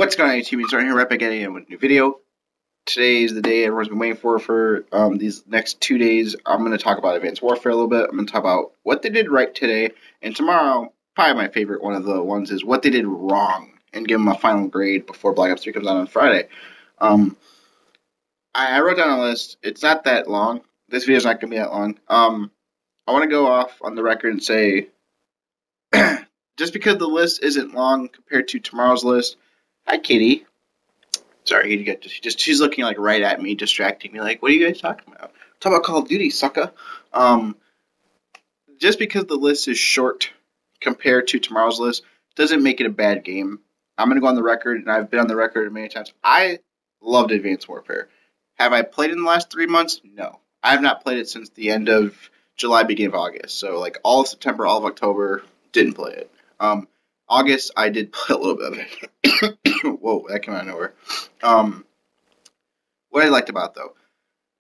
What's going on, YouTube? It's right here, right back at it with a new video. Today is the day everyone's been waiting for these next 2 days. I'm going to talk about Advanced Warfare a little bit. I'm going to talk about what they did right today. And tomorrow, probably my favorite one of the ones is what they did wrong and give them a final grade before Black Ops 3 comes out on Friday. Um, I wrote down a list. It's not that long. This video's not going to be that long. I want to go off on the record and say, just because the list isn't long compared to tomorrow's list. Hi, Kitty. Sorry, she's looking like right at me, distracting me. Like, what are you guys talking about? Talk about Call of Duty, sucker. Um, just because the list is short compared to tomorrow's list doesn't make it a bad game. I'm gonna go on the record, and I've been on the record many times. I loved Advanced Warfare. Have I played it in the last 3 months? No, I have not played it since the end of July, beginning of August. So like all of September, all of October, didn't play it. August, I did play a little bit of it. Whoa, that came out of nowhere. What I liked about it, though,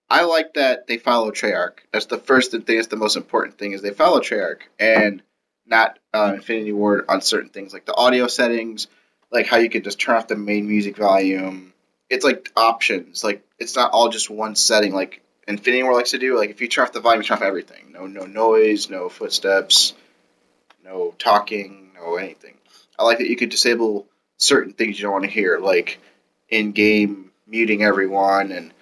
I like that they follow Treyarch. That's the first thing. That's the most important thing is they follow Treyarch and not Infinity Ward on certain things like the audio settings, like how you could just turn off the main music volume. It's like options. Like it's not all just one setting like Infinity Ward likes to do. Like if you turn off the volume, you turn off everything. No noise, no footsteps, no talking, no anything. I like that you could disable certain things you don't want to hear, like in-game muting everyone and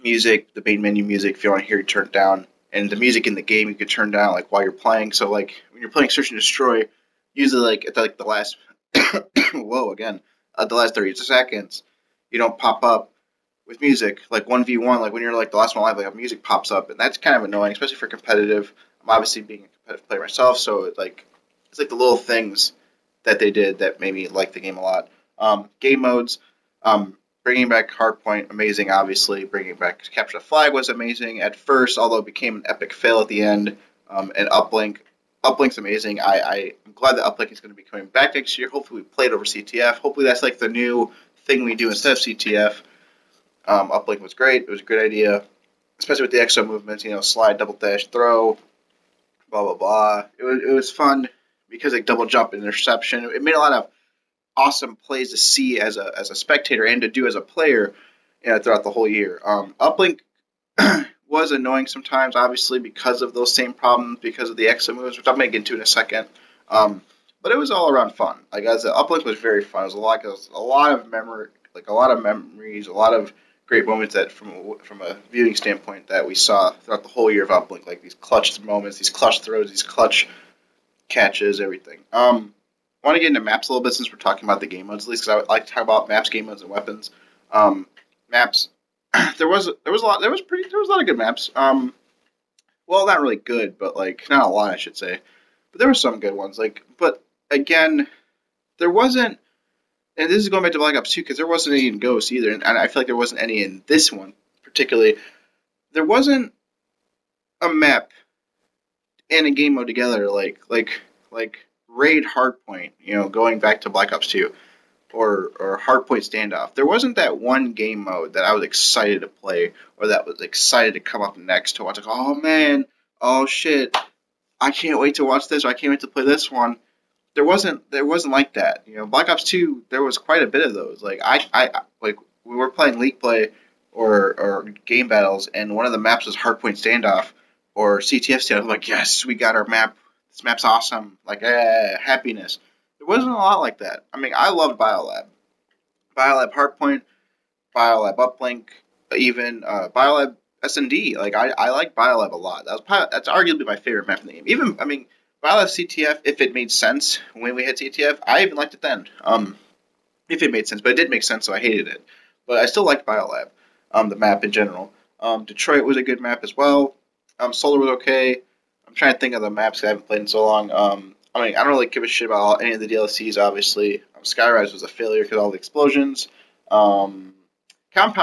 music, the main menu music. If you want to hear it, turn it down. And the music in the game you could turn down like while you're playing. So like when you're playing Search and Destroy, usually like at the last whoa again the last 30 seconds, you don't pop up with music like 1v1 like when you're like the last one live like music pops up and that's kind of annoying, especially for competitive. I'm obviously being a competitive player myself, so it's like the little things that they did that made me like the game a lot. Game modes, bringing back Hardpoint, amazing. Obviously, bringing back Capture the Flag was amazing at first, although it became an epic fail at the end. And Uplink's amazing. I'm glad that Uplink is going to be coming back next year. Hopefully, we play it over CTF. Hopefully, that's like the new thing we do instead of CTF. Uplink was great. It was a great idea, especially with the exo movements. You know, slide, double dash, throw, blah blah blah. It was fun because like double jump and interception. It made a lot of awesome plays to see as a spectator and to do as a player, throughout the whole year. Uplink was annoying sometimes, obviously because of those same problems, because of the exo moves, which I'm gonna get into in a second. But it was all around fun. Like as Uplink was very fun. It was a lot of memories, a lot of great moments that from a viewing standpoint that we saw throughout the whole year of Uplink, like these clutch moments, these clutch throws, these clutch catches, everything. I want to get into maps a little bit since we're talking about the game modes, at least because I would like to talk about maps, game modes, and weapons. Maps. There was a lot. There was a lot of good maps. Well, not really good, but like not a lot, I should say. But there were some good ones. But again, there wasn't. And this is going back to Black Ops 2 because there wasn't any in Ghost either, and I feel like there wasn't any in this one particularly. There wasn't a map and a game mode together like Raid Hardpoint, going back to Black Ops 2, or Hardpoint Standoff. There wasn't that one game mode that I was excited to play, or that was excited to come up next to watch. Like, oh man, oh shit, I can't wait to watch this, or I can't wait to play this one. There wasn't like that. Black Ops 2, there was quite a bit of those. Like like we were playing League Play or game battles, and one of the maps was Hardpoint Standoff or CTF Standoff. I'm like, yes, we got our map. This map's awesome. Like, happiness. There wasn't a lot like that. I mean, I loved Biolab. Biolab Hardpoint, Biolab Uplink, even Biolab S&D. Like, I like Biolab a lot. That's arguably my favorite map in the game. Even, I mean, Biolab CTF, if it made sense when we had CTF, I even liked it then. If it made sense, but it did make sense, so I hated it. But I still liked Biolab, the map in general. Detroit was a good map as well. Solar was okay. I'm trying to think of the maps I haven't played in so long. I mean, I don't really give a shit about any of the DLCs, obviously. Skyrise was a failure because of all the explosions. Compound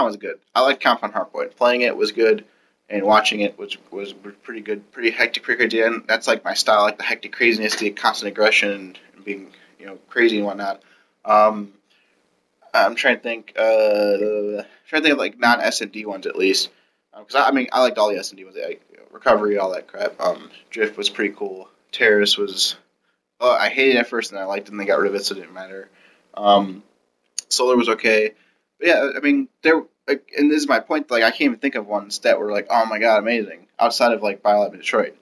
was good. I like Compound Hardpoint. Playing it was good, and watching it was pretty good. Pretty hectic, pretty crazy. And that's like my style, like the hectic craziness, the constant aggression, and being crazy and whatnot. I'm trying to think. Of like non S&D ones at least. Because I mean, I liked all the S&D ones. Recovery, all that crap. Drift was pretty cool. Terrace was. Oh, I hated it at first, and I liked it, and they got rid of it, so it didn't matter. Um, Solar was okay, but yeah, I mean, and this is my point. Like, I can't even think of ones that were like, oh my god, amazing, outside of like Biolab and Detroit.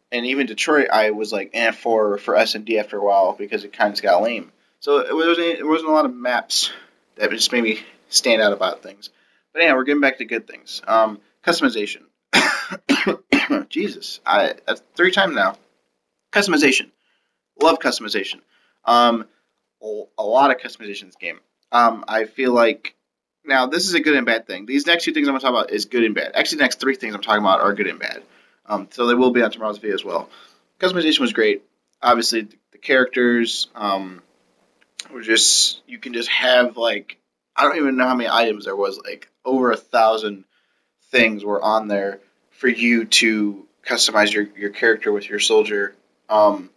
And even Detroit, I was like, for S&D after a while because it kind of got lame. So it wasn't a lot of maps that just made me stand out about things. But yeah, we're getting back to good things. Customization. Jesus, that's 3 times now. Customization. Love customization. Um, a lot of customization in this game. I feel like now this is a good and bad thing. These next 2 things I'm gonna talk about is good and bad. Actually, the next 3 things I'm talking about are good and bad. So they will be on tomorrow's video as well. Customization was great. Obviously, the characters were just you can just have like I don't even know how many items there was. Like over 1,000 things were on there for you to customize your character with your soldier. And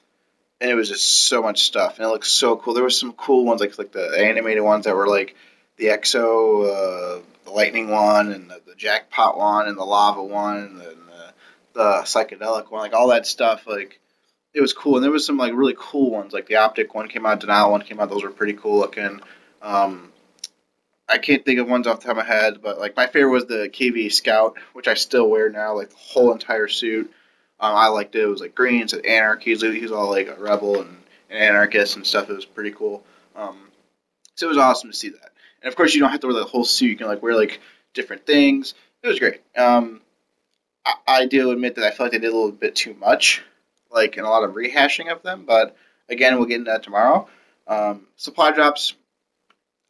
it was just so much stuff, and it looked so cool. There was some cool ones, like the animated ones that were like the EXO, the lightning one, and the jackpot one, and the lava one, and the psychedelic one, like all that stuff. Like it was cool, and there was some like really cool ones, like the optic one came out, denial one came out. Those were pretty cool looking. Um, I can't think of ones off the top of my head, but like my favorite was the KV Scout, which I still wear now, like the whole entire suit. I liked it. It was like green, it said anarchy. He was all like a rebel and anarchist and stuff. It was pretty cool. So it was awesome to see that. And of course, you don't have to wear the whole suit. You can like wear like different things. It was great. I do admit that I feel like they did a little bit too much, like in a lot of rehashing of them. But again, we'll get into that tomorrow. Supply drops,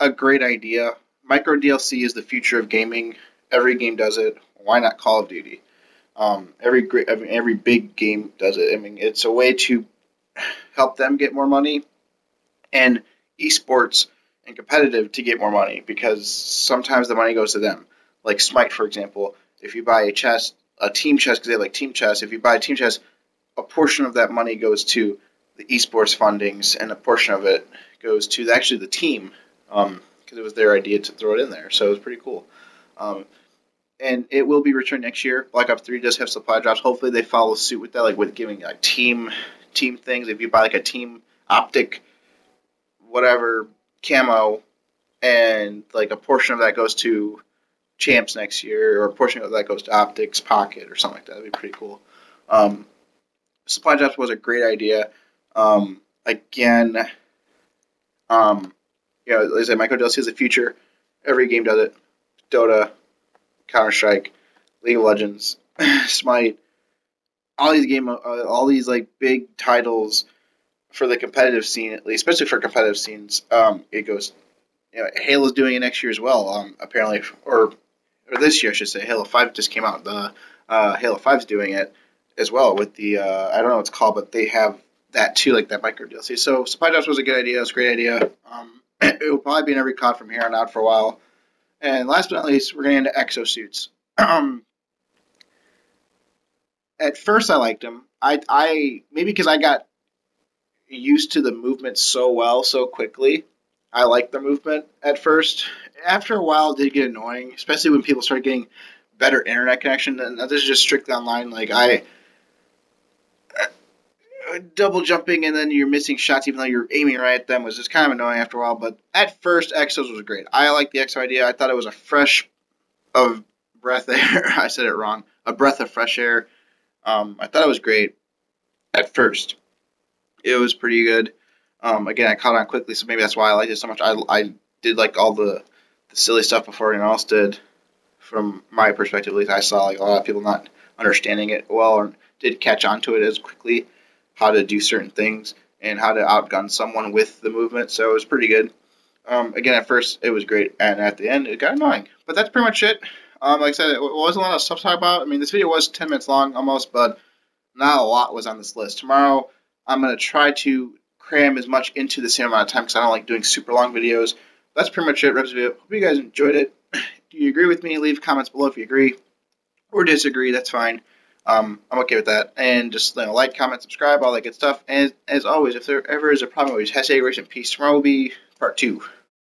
a great idea. Micro DLC is the future of gaming. Every game does it. Why not Call of Duty? Every big game does it. I mean, it's a way to help them get more money, and esports and competitive to get more money because sometimes the money goes to them. Like Smite, for example, if you buy a team chest because they like team chest. If you buy a team chest, a portion of that money goes to the esports fundings, and a portion of it goes to actually the team because it was their idea to throw it in there. So it was pretty cool. Um, and it will be returned next year. Black Ops 3 does have supply drops. Hopefully they follow suit with that, like with giving like team things. If you buy like a team optic whatever camo, and like a portion of that goes to champs next year, or a portion of that goes to optics pocket or something like that. That'd be pretty cool. Um, supply drops was a great idea. Again, like I said, micro DLC is the future. Every game does it. Dota, Counter Strike, League of Legends, Smite, all these like big titles for the competitive scene, at least, especially for competitive scenes. It goes. Halo's doing it next year as well. Apparently, or this year, I should say. Halo 5 just came out. The Halo 5's doing it as well with the I don't know what it's called, but they have that too, like that micro DLC. So supply drops was a good idea. It was a great idea. It will probably be in every COD from here on out for a while. And last but not least, we're getting into exosuits. At first, I liked them. I maybe because I got used to the movement so well so quickly. I liked the movement at first. After a while, it did get annoying, especially when people started getting better internet connection. And this is just strictly online. Like I double jumping and then you're missing shots even though you're aiming right at them was just kind of annoying after a while. But at first, Exos was great. I liked the Exo idea. I thought it was a fresh of breath air. I said it wrong. A breath of fresh air. I thought it was great at first. It was pretty good. Again, I caught on quickly, so maybe that's why I liked it so much. I did like all the silly stuff before anyone else did. From my perspective, at least, I saw like a lot of people not understanding it well or did catch on to it as quickly, how to do certain things and how to outgun someone with the movement. So it was pretty good. Again, at first it was great, and at the end it got annoying. But that's pretty much it. Like I said, it wasn't a lot of stuff to talk about. I mean, this video was 10 minutes long almost, but not a lot was on this list. Tomorrow, I'm going to try to cram as much into the same amount of time because I don't like doing super long videos. That's pretty much it, Rev's video. Hope you guys enjoyed it. Do you agree with me? Leave comments below if you agree or disagree. That's fine. I'm okay with that. And just like, comment, subscribe, all that good stuff. And as always, if there ever is a problem with hashtag Race in Peace, tomorrow will be part 2.